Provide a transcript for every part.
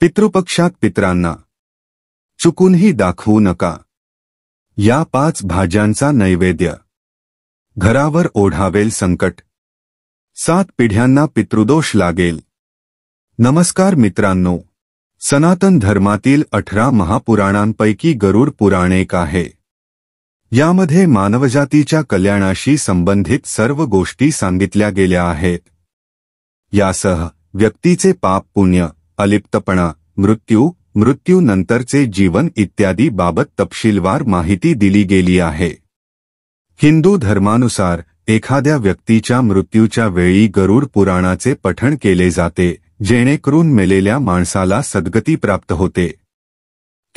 पितृपक्षात पितरांना चुकूनही दाखवू नका। या 5 भाज्यांचा नैवेद्य घरावर ओढावेल संकट, 7 पिढ्यांना पितृदोष लागेल। नमस्कार मित्रांनो, सनातन धर्मातील 18 महापुराणांपैकी गरुड पुराण एक आहे। यामध्ये मानवजातीच्या कल्याणाशी संबंधित सर्व गोष्टी सांगितल्या गेल्या आहेत। यासह व्यक्तीचे पाप पुण्य, अलिप्तपणा, मृत्यूनंतरचे जीवन इत्यादी बाबत तपशीलवार माहिती दिली गेली आहे। हिंदू धर्मानुसार एखाद्या व्यक्तीच्या मृत्यूच्या वेळी गरुड पुराणाचे पठण केले जाते, जेणेकरून मेलेल्या माणसाला सद्गती प्राप्त होते।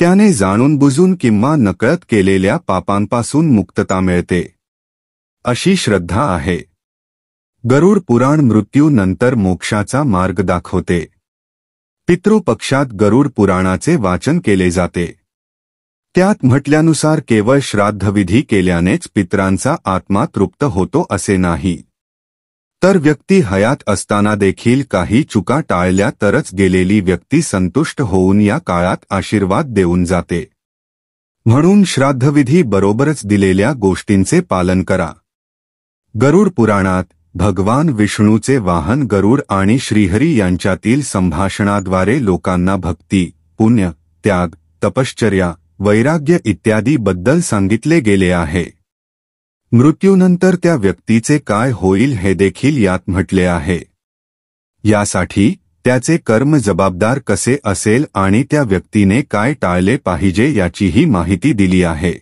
त्याने जाणून बुजून किंवा नकळत केलेल्या पापांपासून मुक्तता मिळते, अशी श्रद्धा आहे। गरुड पुराण मृत्यूनंतर मोक्षाचा मार्ग दाखवते। पितृपक्षात गरुड पुराणाचे वाचन केले जाते। त्यात म्हटल्यानुसार केवळ श्राद्धविधी केल्यानेच पितरांचा आत्मा तृप्त होतो असे नाही, तर व्यक्ती हयात असताना देखील काही चुका टाळल्या तरच गेलेली व्यक्ती संतुष्ट होऊन या काळात आशीर्वाद देऊन जाते। म्हणून श्राद्धविधी बरोबरच दिलेल्या गोष्टींचे पालन करा। गरुड पुराणात भगवान विष्णूचे वाहन गरुड आणि श्रीहरी यांच्यातील संभाषणाद्वारे लोकांना भक्ती, पुण्य, त्याग, तपश्चर्या, वैराग्य इत्यादी बद्दल सांगितले गेले आहे। मृत्यूनंतर त्या व्यक्तीचे काय होईल हे देखील यात म्हटले आहे। यासाठी त्याचे कर्म जबाबदार कसे असेल आणि त्या व्यक्तीने काय टाळले पाहिजे याचीही माहिती दिली आहे।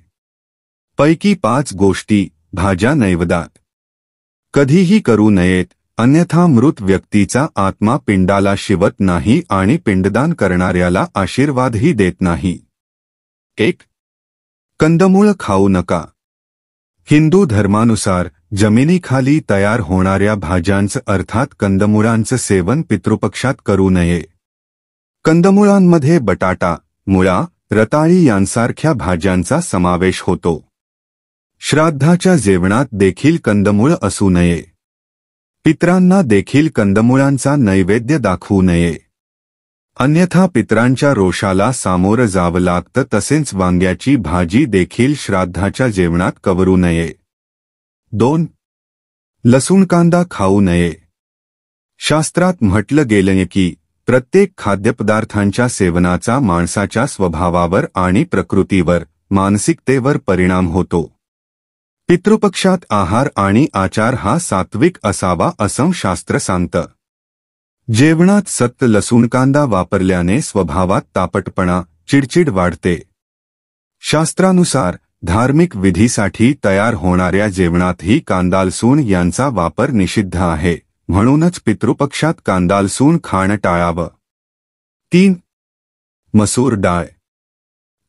पैकी 5 गोष्टी भाज्या नैवेद्यात कधीही करू नयेत, अन्यथा मृत व्यक्तीचा आत्मा पिंडाला शिवत नाही आणि पिंडदान करणाऱ्याला आशीर्वादही देत नाही। 1. कंदमुळ खाऊ नका। हिंदू धर्मानुसार जमिनीखाली तयार होणाऱ्या भाज्यांचं अर्थात कंदमुळांचं सेवन पितृपक्षात करू नये। कंदमुळांमध्ये बटाटा, मुळा, रताळी यांसारख्या भाज्यांचा समावेश होतो। श्राद्धाच्या जेवणात देखील कंदमुळ असू नये। पितरांना देखील कंदमुळांचा नैवेद्य दाखवू नये, अन्यथा पितरांच्या रोषाला सामोरं जावं लागतं। तसेच वांग्याची भाजी देखील श्राद्धाच्या जेवणात कवरू नये। 2. लसूण कांदा खाऊ नये। शास्त्रात म्हटलं गेलंय की प्रत्येक खाद्यपदार्थांच्या सेवनाचा माणसाच्या स्वभावावर आणि प्रकृतीवर, मानसिकतेवर परिणाम होतो। पितृपक्षात आहार आणि आचार हा सात्विक असावा असं शास्त्र सांगतं। जेवणात सक्त लसूण कांदा वापरल्याने स्वभावात तापटपणा, चिडचिड वाढते। शास्त्रानुसार धार्मिक विधीसाठी तयार होणाऱ्या जेवणातही कांदा लसूण यांचा वापर निषिद्ध आहे, म्हणूनच पितृपक्षात कांदा लसूण खाणं टाळावं। 3. मसूर डाळ।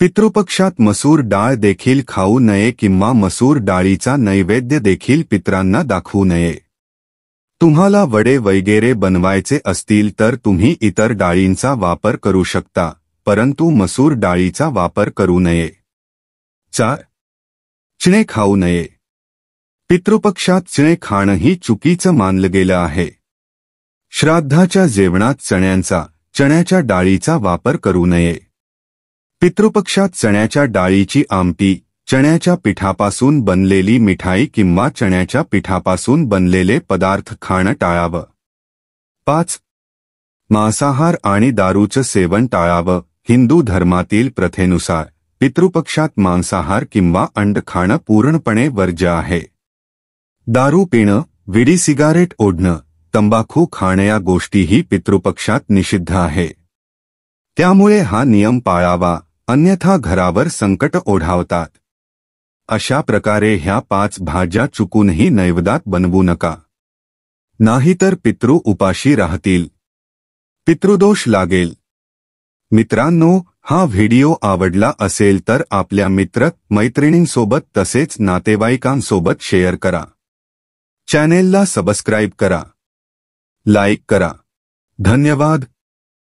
पितृपक्षात मसूर डाळ देखील खाऊ नये किंवा मसूर डाळीचा नैवेद्य देखील पितरांना दाखवू नये। तुम्हाला वडे वगैरे बनवायचे असतील तर तुम्ही इतर डाळींचा वापर करू शकता, परंतु मसूर डाळीचा वापर करू नये। 4. चणे खाऊ नये। पितृपक्षात चणे खाणंही चुकीचं मानलं गेलं आहे। श्राद्धाच्या जेवणात चण्याच्या डाळीचा वापर करू नये। पितृपक्षात चण्याच्या डाळीची आमटी, चण्याच्या पिठापासून बनलेली मिठाई किंवा चण्याच्या पिठापासून बनलेले पदार्थ खाणं टाळावं। 5. मांसाहार आणि दारूचं सेवन टाळावं। हिंदू धर्मातील प्रथेनुसार पितृपक्षात मांसाहार किंवा अंड खाणं पूर्णपणे वर्ज्य आहे। दारू पिणं, विडी सिगारेट ओढणं, तंबाखू खाणं या गोष्टीही पितृपक्षात निषिद्ध आहे। त्यामुळे हा नियम पाळावा, अन्यथा घरावर संकट ओढावतात। अशा प्रकारे ह्या 5 भाज्या चुकूनही नैवेद्यात बनवू नका, नाहीतर पितृ उपाशी राहतील, पितृदोष लागेल। मित्रांनो, हा व्हिडिओ आवडला असेल तर आपल्या मित्र-मैत्रिणींसोबत तसेच नातेवाईकांसोबत शेअर करा। चॅनेलला सबस्क्राईब करा, लाईक करा। धन्यवाद।